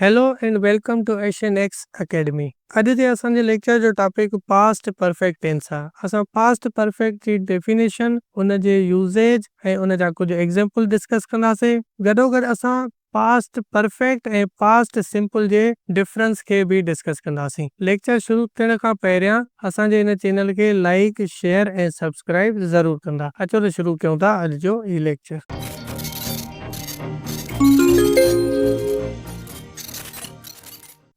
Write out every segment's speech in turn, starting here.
Hello and welcome to Asian X academy. अॼु जे असांजे लेक्चर जो टॉपिक पास्ट परफेक्ट टेंस आहे। असां पास्ट परफेक्ट जी डेफिनेशन, उन जे यूज़ेज ऐं उन जा कुझु एग्जांपल डिस्कस कंदासीं। गॾोगॾु असां पास्ट परफेक्ट ऐं पास्ट सिंपल जे डिफरेंस खे बि डिस्कस कंदासीं। लेक्चर शुरू थियण खां पहिरियां असांजे इन चैनल खे लाइक, शेयर ऐं सब्सक्राइब ज़रूरु कंदा। अचो त शुरू कयूं था अॼु जो ई लेक्चर।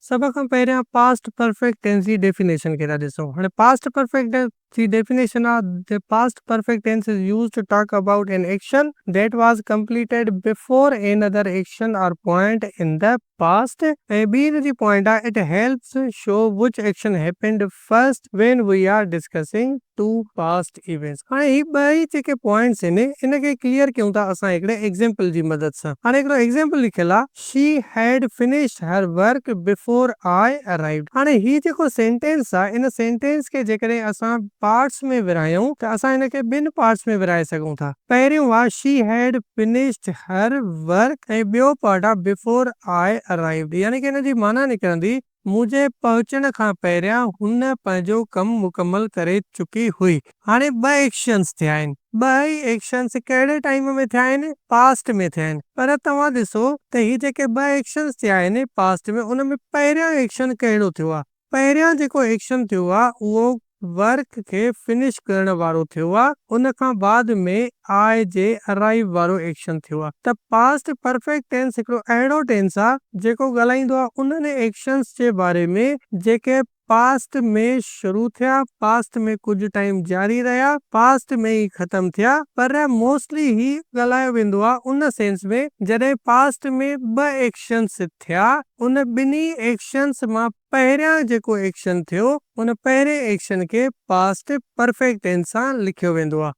सब खां पहिरियां पास्ट परफेक्ट टेंस जी डेफिनेशन खे था ॾिसूं। हाणे पास्ट परफेक्ट जी डेफिनेशन आहे the past perfect tense is used to talk about an action that was completed before another action or point in the past. ऐं ॿी हिन जी पॉइंट आहे it helps show which action happened first when we are discussing two past events. हाणे ही ॿई जेके पॉइंट्स आहिनि इन खे क्लियर कयूं था असां हिकिड़े एग्जांपल जी मदद सां। हाणे हिकिड़ो एग्जांपल लिखियल आहे, शी हैड finished her work before I arrived. हाणे ही जेको सेंटेंस आहे इन सेंटेंस खे जेकॾहिं असां पार्ट्स में विरायूं त असां हिन खे ॿिनि पार्ट्स में विराए सघूं था। पहिरियों आहे शी हैड फिनिश्ड हर वर्क ऐं ॿियो पार्ट आहे बिफोर आई अराइव्ड, यानी कि हिन जी माना निकिरंदी मुंहिंजे पहुचण खां पहिरियां हुन पंहिंजो कमु मुकमल करे चुकी हुई। हाणे ॿ एक्शन्स थिया आहिनि, ॿई एक्शन्स कहिड़े टाइम में थिया आहिनि? पास्ट में थिया आहिनि। पर तव्हां ॾिसो त ही जेके ॿ एक्शन्स थिया आहिनि पास्ट में, उन में पहिरियों एक्शन कहिड़ो थियो आहे? पहिरियों जेको एक्शन थियो आहे उहो वर्क खे फिनिश करण वारो थियो आहे। उन खां बाद में आई जे अराइव वारो एक्शन थियो आहे। त पास्ट परफेक्ट टेंस हिकिड़ो अहिड़ो टेंस आहे जेको ॻाल्हाईंदो आहे उन्हनि एक्शन्स जे बारे में जेके पास्ट में शुरू थिया, पास्ट में कुछ टाइम जारी रहा, पास्ट में ही खत्म थिया। पर मोस्टली ही ॻाल्हायो वेंदो आहे उन सेंस में जॾहिं पास्ट में ॿ एक्शन्स थिया, उन ॿिन्ही एक्शन्स मां पहिरियां जेको एक्शन थियो उन पहिरें एक्शन खे पास्ट परफेक्ट टेंस सां लिखियो वेंदो आहे।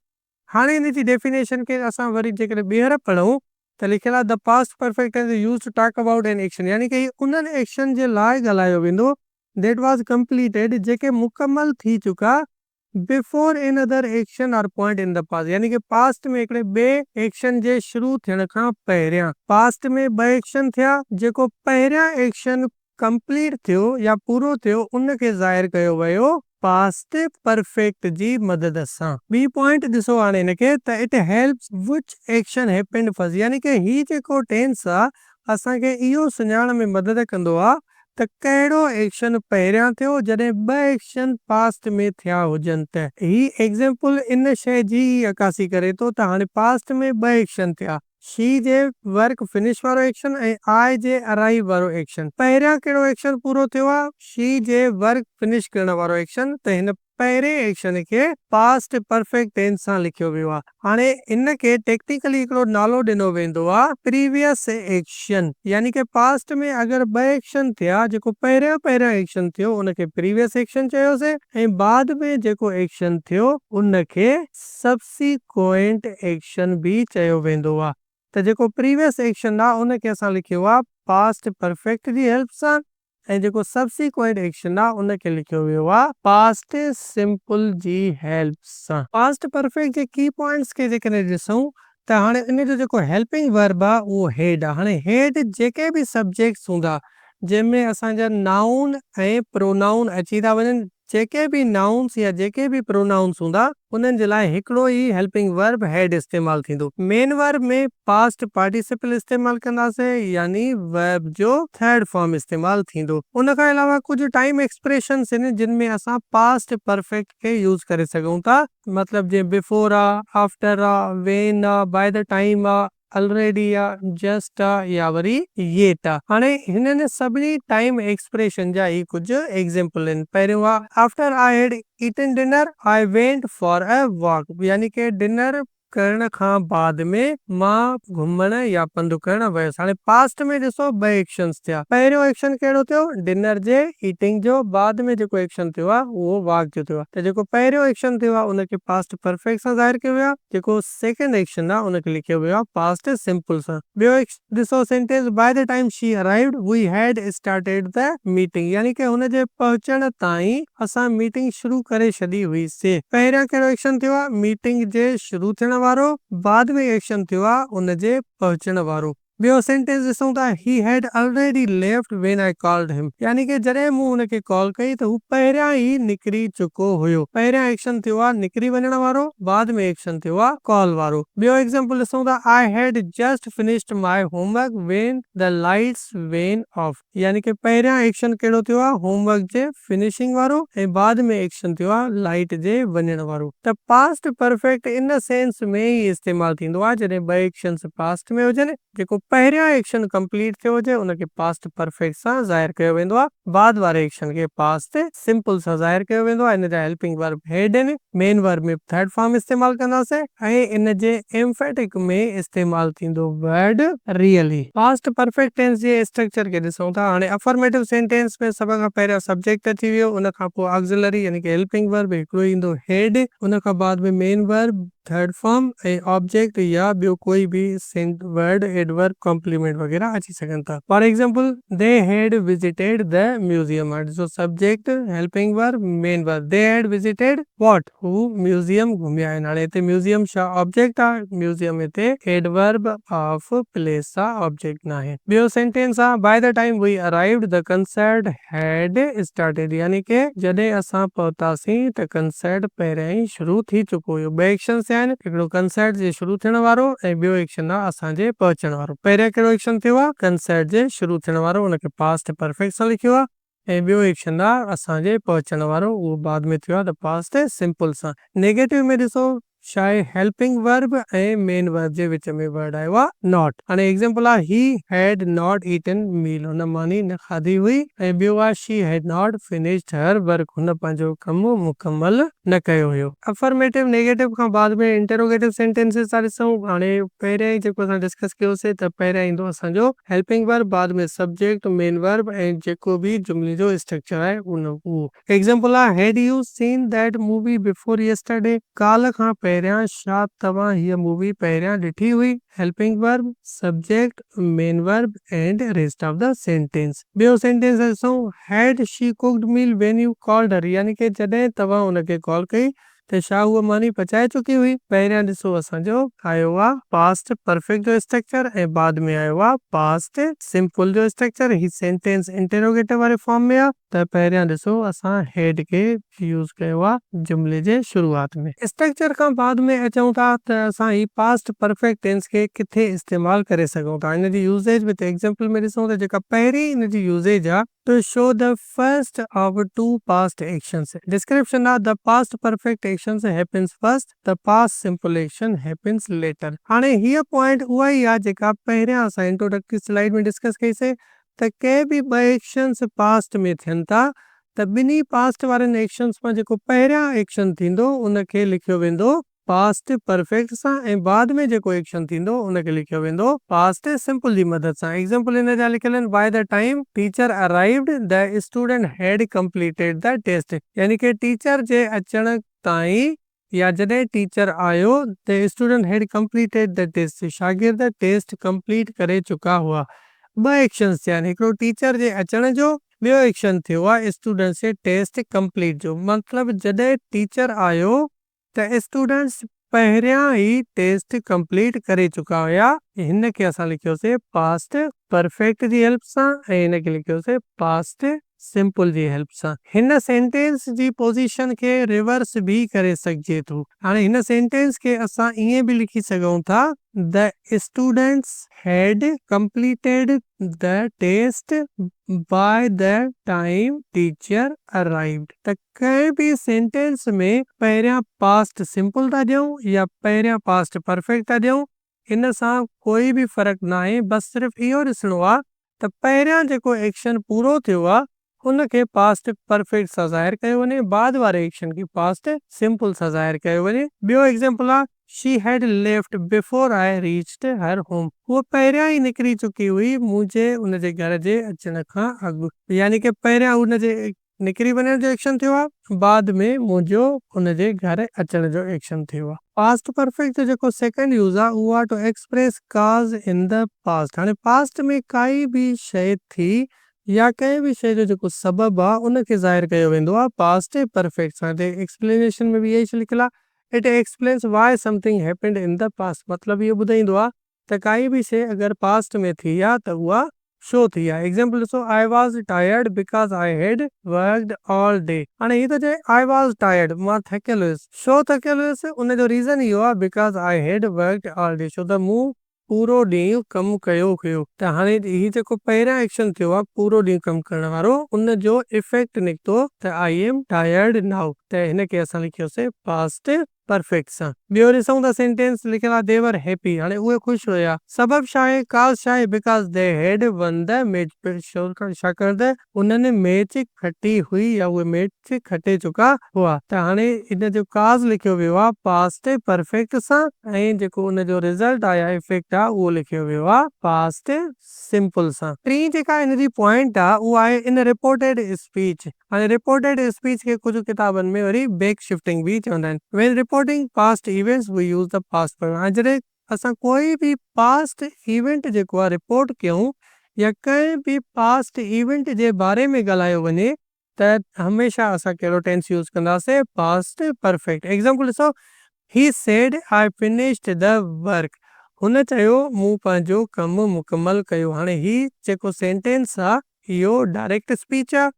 हाणे इन जी डेफिनेशन खे असां वरी जेकॾहिं ॿीहर पढ़ूं त लिखियल आहे the past perfect tense is used to talk about an action, यानी कि उन्हनि एक्शन जे लाइ ॻाल्हायो वेंदो that was completed जेके मुकम्मल थी चुका before in other action or point in the past, यानी कि पास्ट में हिकिड़े ॿिए एक्शन जे शुरू थियण खां पहिरियां। पास्ट में ॿ एक्शन थिया, जेको पहिरियां एक्शन कंप्लीट थियो या पूरो थियो उनखे ज़ाहिर कयो वियो पास्ट परफेक्ट जी मदद सां। ॿी पॉइंट ॾिसो हाणे हिनखे त इट हेल्प्स विच एक्शन हैपेंड फर्स्ट, यानी कि ही जेको टेंस आहे असांखे इहो सुञाणण में मदद कंदो आहे त कहिड़ो एक्शन पहिरियां थियो जॾहिं ॿ एक्शन पास्ट में थिया हुजनि। त ही एग्जांपल इन शइ जी अकासी करे थो त हाणे पास्ट में ॿ एक्शन थिया, शी जे वर्क फिनिश वारो एक्शन ऐं आई जे अराइव वारो एक्शन। पहिरियां कहिड़ो एक्शन पूरो थियो आहे? शी जे वर्क फिनिश करण वारो एक्शन। त हिन पहिरें एक्शन खे पास्ट परफेक्ट टेंस सां लिखियो वियो आहे। हाणे इन खे टेक्निकली हिकिड़ो नालो ॾिनो वेंदो आहे प्रीवियस एक्शन, यानी कि पास्ट में अगरि ॿ एक्शन थिया, जेको पहिरियों एक्शन थियो उनखे प्रीवियस एक्शन चयोसीं ऐं बाद में जेको एक्शन थियो उनखे सबसीक्वेंट एक्शन बि चयो वेंदो आहे। त जेको प्रीवियस एक्शन आहे उनखे असां लिखियो आहे पास्ट परफेक्ट जी हेल्प सां ऐं जेको सबसीक्वेंट एक्शन आहे उनखे लिखियो वियो आहे पास्ट सिंपल जी हेल्प सां। पास्ट परफेक्ट जे की पॉइंट्स खे जेकॾहिं ॾिसूं त हाणे इन जो जेको हेल्पिंग वर्ब आहे उहो हेड आहे। हाणे हेड जेके बि सब्जेक्ट्स हूंदा जंहिंमें असांजा नाउन ऐं प्रोनाउन अची था वञनि, जेके बि नाउन्स या जेके बि प्रोनाउंस हूंदा उन्हनि जे लाइ हिकिड़ो ई हेल्पिंग वर्ब हेड इस्तेमालु थींदो। मेन वर्ब में पास्ट पार्टिसिपल इस्तेमालु कंदासीं, यानी वर्ब जो थर्ड फॉर्म इस्तेमालु थींदो। उन खां अलावा कुझु टाइम एक्सप्रेशंस आहिनि जिन में असां पास्ट परफेक्ट खे यूज़ करे सघूं था, मतिलबु जीअं बिफोर आहे, आफ्टर आहे, वेन आहे, बाय द टाइम आहे, ऑलरेडी आहे, जस्ट आहे या वरी येट आहे। हाणे हिननि सभिनी टाइम एक्सप्रेशन जा ही कुझु एग्जांपल आहिनि। पहिरियों आहे after I had eaten dinner I went for a walk, यानी कि डिनर करण खां बाद में मां घुमण या पंधु करण वियुसि। हाणे पास्ट में ॾिसो ॿ एक्शन्स थिया, पहिरियों एक्शन कहिड़ो थियो? डिनर जे ईटिंग जो। बाद में जेको एक्शन थियो आहे उहो वॉक जो थियो आहे। त जेको पहिरियों एक्शन थियो आहे उनखे पास्ट परफेक्ट सां ज़ाहिर कयो वियो आहे, जेको सेकंड एक्शन आहे उनखे लिखियो वियो आहे पास्ट सिंपल सां। ॿियो ॾिसो sentence by the time she arrived we had started the meeting, यानी कि हुन जे पहुचण ताईं असां मीटिंग शुरू करे छॾी हुईसीं। पहिरियां कहिड़ो एक्शन थियो आहे? मीटिंग जे शुरू थियण वारो। बाद में एक्शन थियो आहे उन जे पहुचण वारो। ॿियो सेंटेंस ॾिसूं था, he had already left when I called him, यानी कि जॾहिं मूं हुनखे कॉल कई त हू पहिरियां ई निकिरी चुको हुयो। पहिरियां एक्शन थियो आहे निकिरी वञण वारो, बाद में एक्शन थियो आहे कॉल वारो। ॿियो एग्जांपल ॾिसूं था, I had just finished my homework when the lights went off, यानी कि पहिरियां एक्शन कहिड़ो थियो आहे होमवर्क जे फिनिशिंग वारो ऐं बाद में एक्शन थियो आहे लाइट जे वञण वारो। त पास्ट परफेक्ट इन सेंस में ई इस्तेमाल थींदो आहे जॾहिं ॿ एक्शन्स पास्ट में हुजनि, जेको पहिरियां एक्शन कंप्लीट थियो हुजे उनखे पास्ट परफेक्ट सां ज़ाहिर कयो वेंदो आहे, बाद वारे एक्शन खे पास्ट सिंपल सां ज़ाहिर कयो वेंदो आहे। इन जा हेल्पिंग वर्ब हेड आहिनि, मेन वर्ब में थर्ड फॉर्म इस्तेमाल कंदासीं ऐं इन जे एम्फेटिक में इस्तेमाल थींदो word really. Past perfect tense जे स्ट्रक्चर खे ॾिसूं था। हाणे अफर्मेटिव सेंटेंस में सभ खां पहिरियों सब्जेक्ट अची वियो, उन खां पोइ ऑक्सिलरी यानी कि हेल्पिंग वर्ब हिकिड़ो ईंदो हेड, उन खां बाद में मेन वर्ब थर्ड फॉर्म ऐं ऑब्जेक्ट या ॿियो कोई बि वर्ड एडवर्ब कॉम्प्लीमेंट वग़ैरह अची सघनि था। For example they had visited the museum, जो subject helping verb main verb, they had visited what, हू म्यूजियम घुमिया आहिनि। हाणे हिते म्यूजियम छा ऑब्जेक्ट आहे, म्यूजियम हिते एडवर्ब ऑफ प्लेस आहे, ऑब्जेक्ट न आहे। ॿियो सेंटेंस आहे, by the time we arrived the concert had started, यानी कि जॾहिं असां पहुतासीं त कंसर्ट पहिरियां ई शुरू थी चुको हुयो। ॿ एक्शन्स आहिनि, हिकिड़ो कंसर्ट जे शुरू थियण वारो ऐं ॿियो एक्शन आहे असांजे पहुचण वारो। पहिरियों कहिड़ो एक्शन थियो आहे कंसर्ट जे शुरू थियण वारो, उनखे पास्ट परफेक्ट सां लिखियो आहे, ऐं ॿियो एक्शन आहे असांजे पहुचण वारो, उहो बाद में थियो आहे त पास्ट सिंपल सां। नेगेटिव में ॾिसो छा आहे, हेल्पिंग वर्ब ऐं मेन वर्ब जे विच में वर्ड आयो आहे नॉट। हाणे एग्जांपल आहे, ही हैड नॉट ईटन मील, हुन मानी न खाधी हुई, ऐं ॿियो आहे शी हैड नॉट फिनिश्ड हर वर्क, हुन पंहिंजो कमु मुकमल न कयो हुयो। अफर्मेटिव नेगेटिव खां बाद में इंटरोगेटिव सेंटेंसिस था ॾिसूं। हाणे पहिरियां ई जेको असां डिस्कस कयोसीं त पहिरियां ईंदो असांजो हेल्पिंग वर्ब, बाद में सब्जेक्ट मेन वर्ब ऐं जेको बि जुमिले जो स्ट्रक्चर आहे उहो। एग्जांपल आहे, हैड you seen that movie before yesterday, काल्ह खां पहिरियां छा तव्हां हीअ मूवी पहिरियां ॾिठी हुई। Helping verb subject main verb and rest of the sentence. ॿियो सेंटेंस ॾिसूं, had she cooked meal when you called her, यानी कि जॾहिं तव्हां हुनखे कॉल कई त छा उहा मानी पचाए चुकी हुई। पहिरियां ॾिसो असांजो आयो आहे पास्ट परफेक्ट जो स्ट्रक्चर ऐं बाद में आयो आहे पास्ट सिंपल जो स्ट्रक्चर। ही सेंटेंस इंटरोगेटिव वारे फॉर्म में आहे त पहिरियां ॾिसो असां हेड खे यूज़ कयो आहे जुमिले जे शुरूआत में। स्ट्रक्चर खां बाद में अचूं था त असां ही पास्ट परफेक्ट टेंस खे किथे इस्तेमाल करे सघूं था। हिन जी यूज़ेज विद एग्जांपल में ॾिसूं त जेका पहिरीं हिन जी यूज़ेज आहे to show the first of two past actions. Description of the past perfect actions happens first, the past simple action happens later. हाणे हीअ पॉइंट उहा ई आहे जेका पहिरियां असां इंट्रोडक्टरी स्लाइड में डिस्कस कईसीं त कंहिं बि ॿ एक्शन्स पास्ट में थियनि था त ॿिन्ही पास्ट वारनि एक्शन्स मां जेको पहिरियां एक्शन थींदो उनखे लिखियो वेंदो पास्ट परफेक्ट सां ऐं बाद में जेको एक्शन थींदो उनखे लिखियो वेंदो पास्ट सिंपल जी मदद सां। एग्जांपल इन जा लिखियल आहिनि, by the time teacher arrived the student had completed the test, यानी कि टीचर जे अचण ताईं या जॾहिं टीचर आयो त student had completed the taste, शागिर्द टेस्ट कंप्लीट करे चुका हुआ। ॿ एक्शन्स थिया आहिनि, हिकिड़ो टीचर जे अचण जो, ॿियो एक्शन थियो आहे स्टूडेंट जे टेस्ट कंप्लीट जो। मतिलबु जॾहिं टीचर आयो त स्टूडेंट्स पहिरियां ई टेस्ट कंप्लीट करे चुका हुया। हिन खे असां लिखियोसीं पास्ट परफेक्ट जी हेल्प सां ऐं हिन खे लिखियोसीं पास्ट सिंपल जी हेल्प सां। हिन सेंटेंस जी पोजीशन खे रिवर्स बि करे सघिजे थो। हाणे हिन सेंटेंस खे असां ईअं बि लिखी सघूं था, the students had completed the test by the time teacher arrived. त कंहिं बि सेंटेंस में पहिरियां पास्ट सिंपल था ॾियूं या पहिरियां पास्ट परफेक्ट था ॾियूं, इन सां कोई बि फ़र्क़ु न आहे। बसि सिर्फ़ु इहो ॾिसणो आहे त पहिरियां जेको एक्शन पूरो थियो आहे उनखे पास्ट परफेक्ट सां ज़ाहिर कयो वञे, बाद वारे एक्शन खे पास्ट सिंपल सां ज़ाहिर कयो वञे। ॿियो एग्जांपल आहे, शी हैड लेफ्ट बिफोर आई रीच्ड हर होम, उहो पहिरियां ई निकिरी चुकी हुई मुंहिंजे उनजे घर जे अचण खां अॻु, यानी कि पहिरियां उनजे निकिरी वञण जो एक्शन थियो आहे, बाद में मुंहिंजो उनजे घर अचण जो एक्शन थियो आहे। पास्ट परफेक्ट जो जेको सेकंड यूज़ आहे उहो आहे टू एक्सप्रेस काज़ इन द पास्ट। हाणे पास्ट में काई बि शइ थी या कंहिं बि शइ जो जेको सबबु आहे उनखे ज़ाहिर कयो वेंदो आहे पास्ट परफेक्ट सां। हिते एक्सप्लेनेशन में बि इहो ई लिखियलु आहे, it explains Y something happened in the past, मतिलबु इहो ॿुधाईंदो आहे त काई बि शइ अगरि पास्ट में थी आहे त उहा शो थी आहे। एग्जाम्पल ॾिसो, I was tired because I had worked all day. हाणे हीअ त चए आई वॉज टायर्ड, मां थकियल हुयुसि। छो थकियल हुयुसि? उनजो रीज़न इहो आहे because I had worked all day, छो त मूं पूरो ॾींहुं कमु कयो हुयो। त हाणे हीउ जेको पहिरियां एक्शन थियो आहे पूरो ॾींहुं कमु करण वारो, उन जो इफेक्ट निकितो त आई एम टायर्ड नाउ, त हिनखे असां लिखियोसीं पास्ट परफेक्ट सां। ॿियो ॾिसूं था सेंटेंस लिखियल आहे, दे वर हैप्पी। हाणे उहे ख़ुशि हुया। सबब छा आहे? काज़ छा आहे? Because they had one the match, छाकाणि त उन्हनि मैच खटी हुई या उहे मैच खटे चुका हुआ। त हाणे इन जो काज़ लिखियो वियो आहे पास्ट परफेक्ट सां, ऐं जेको उन जो रिज़ल्ट आया इफेक्ट आहे उहो लिखियो वियो आहे पास्ट सिंपल सां। टी जेका इन जी पॉइंट आहे उहा आहे इन रिपोर्टेड स्पीच। हाणे रिपोर्टेड स्पीच खे कुझु किताबनि में वरी बैक शिफ्टिंग बि चवंदा आहिनि। When reporting past events we use the past perfect. हाणे जॾहिं असां कोई बि पास्ट इवेंट जेको आहे रिपोर्ट कयूं या कंहिं बि पास्ट इवेंट जे बारे में ॻाल्हायो वञे त हमेशह असां कहिड़ो टेंस यूज़ कंदासीं? Past perfect. एग्जाम्पल ॾिसो, he said I finished the work. हुन चयो मूं पंहिंजो कमु मुकमल कयो। हाणे ही जेको सेंटेंस आहे इहो डायरेक्ट स्पीच आहे।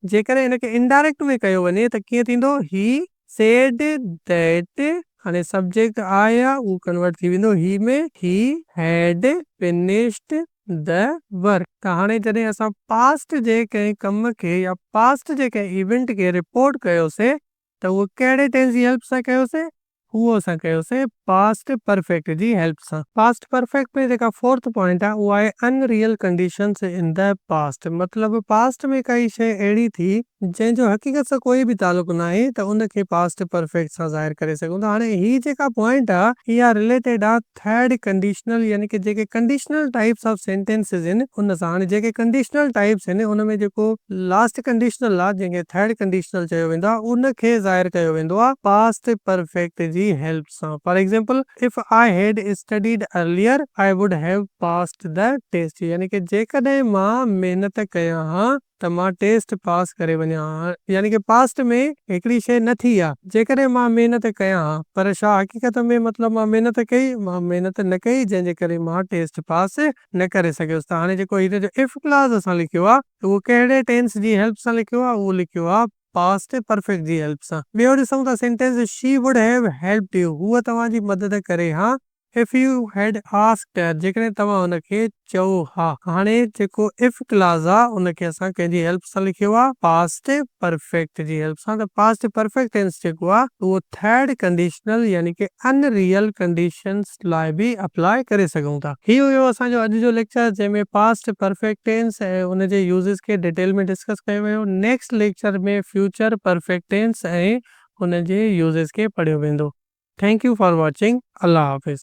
जेकॾहिं हिनखे इनडायरेक्ट में कयो वञे त कीअं थींदो? ही सेड दैट, हाणे सब्जेक्ट आया उहो कन्वर्ट थी वेंदो ही में, he had finished the work. त हाणे जॾहिं असां पास्ट जे कंहिं कम खे या पास्ट जे कंहिं इवेंट खे रिपोर्ट कयोसीं त उहो कहिड़े टेंस जी हेल्प सां कयोसीं? उहो असां कयोसीं पास्ट परफेक्ट जी हेल्प सां। पास्ट परफेक्ट में जेका फोर्थ पॉइंट आहे उहा आहे अनरियल कंडीशंस इन द पास्ट। मतिलबु पास्ट में काई शइ अहिड़ी थी जंहिंजो हक़ीक़त सां कोई बि तालुक न आहे त उनखे पास्ट परफेक्ट सां ज़ाहिर करे सघूं था। हाणे ही जेका पॉइंट आहे इहा रिलेटेड आहे थर्ड कंडीशनल, यानी कि जेके कंडीशनल टाइप्स ऑफ सेंटेंसिस आहिनि उन सां। हाणे जेके कंडीशनल टाइप्स आहिनि उन में जेको लास्ट कंडीशनल आहे जंहिंखे थर्ड कंडीशनल चयो वेंदो आहे उनखे ज़ाहिर कयो वेंदो आहे पास्ट परफेक्ट जी हेल्प सां। For example, if I had studied earlier I would have passed the test. यानी कि जेकॾहिं मां महिनत कयां हा त मां टेस्ट पास करे वञा हा। यानी कि पास्ट में हिकिड़ी शइ न थी आहे, जेकॾहिं मां महिनत कयां हा, पर छा हक़ीक़त में मतिलबु मां महिनत कई? मां महिनत न कई, जंहिंजे करे मां टेस्ट पास न करे सघियुसि। त हाणे जेको हिन जो इफ क्लॉज असां लिखियो आहे उहो कहिड़े टेंस जी हेल्प सां लिखियो आहे? उहो लिखियो आहे पास्ट परफेक्ट जी हेल्प सां। ॿियो ॾिसूं था sentence, she would have helped U. हूअ तव्हांजी मदद करे हा। इफ यू हैड आस्क्ड हर, जेकॾहिं तव्हां हुनखे चयो हा। हाणे जेको इफ क्लॉज आहे उनखे असां कंहिंजी हेल्प सां लिखियो आहे? पास्ट परफेक्ट जी हेल्प सां। त पास्ट परफेक्ट टेंस जेको आहे उहो थर्ड कंडीशनल यानी कि अनरियल कंडीशंस लाइ बि अप्लाई करे सघूं था। ही हुयो असांजो अॼु जो लेक्चर जंहिंमें पास्ट परफेक्ट टेंस ऐं उनजे यूज़िस खे डिटेल में डिस्कस कयो वियो। नेक्स्ट लेक्चर में फ्यूचर परफेक्ट टेंस ऐं उनजे यूज़िस खे पढ़ियो वेंदो। Thank you for watching. अल्लाह हाफ़िज़।